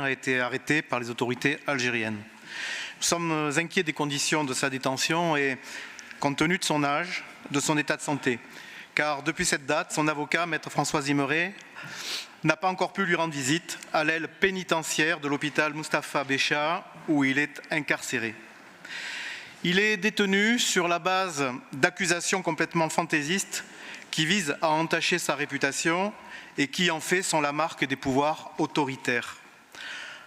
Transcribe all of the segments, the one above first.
a été arrêté par les autorités algériennes. Nous sommes inquiets des conditions de sa détention et compte tenu de son âge, de son état de santé. Car depuis cette date, son avocat, maître François Zimmeré, n'a pas encore pu lui rendre visite à l'aile pénitentiaire de l'hôpital Mustapha Bécha où il est incarcéré. Il est détenu sur la base d'accusations complètement fantaisistes qui visent à entacher sa réputation et qui en fait sont la marque des pouvoirs autoritaires.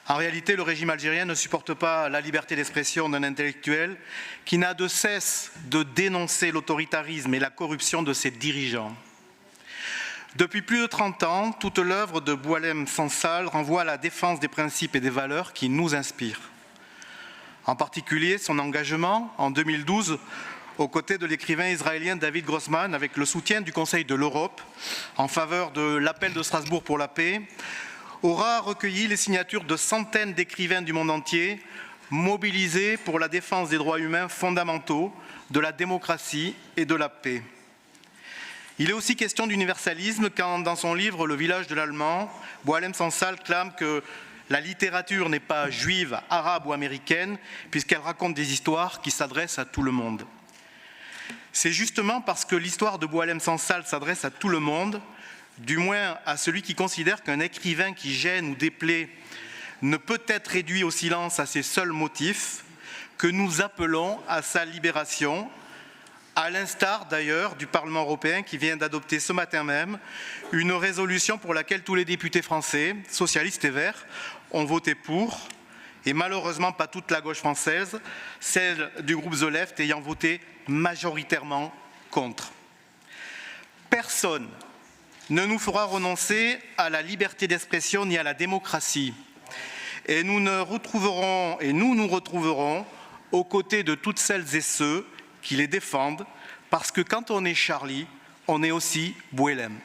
En réalité, le régime algérien ne supporte pas la liberté d'expression d'un intellectuel qui n'a de cesse de dénoncer l'autoritarisme et la corruption de ses dirigeants. Depuis plus de 30 ans, toute l'œuvre de Boualem Sansal renvoie à la défense des principes et des valeurs qui nous inspirent. En particulier, son engagement en 2012 aux côtés de l'écrivain israélien David Grossman avec le soutien du Conseil de l'Europe en faveur de l'appel de Strasbourg pour la paix, aura recueilli les signatures de centaines d'écrivains du monde entier mobilisés pour la défense des droits humains fondamentaux, de la démocratie et de la paix. Il est aussi question d'universalisme quand, dans son livre « Le village de l'Allemand », Boualem Sansal clame que la littérature n'est pas juive, arabe ou américaine, puisqu'elle raconte des histoires qui s'adressent à tout le monde. C'est justement parce que l'histoire de Boualem Sansal s'adresse à tout le monde, du moins à celui qui considère qu'un écrivain qui gêne ou déplaît ne peut être réduit au silence à ses seuls motifs, que nous appelons à sa libération, à l'instar d'ailleurs du Parlement européen qui vient d'adopter ce matin même une résolution pour laquelle tous les députés français, socialistes et verts, ont voté pour, et malheureusement pas toute la gauche française, celle du groupe The Left ayant voté majoritairement contre. Personne ne nous fera renoncer à la liberté d'expression ni à la démocratie. Et nous nous retrouverons aux côtés de toutes celles et ceux qui les défendent, parce que quand on est Charlie, on est aussi Boualem.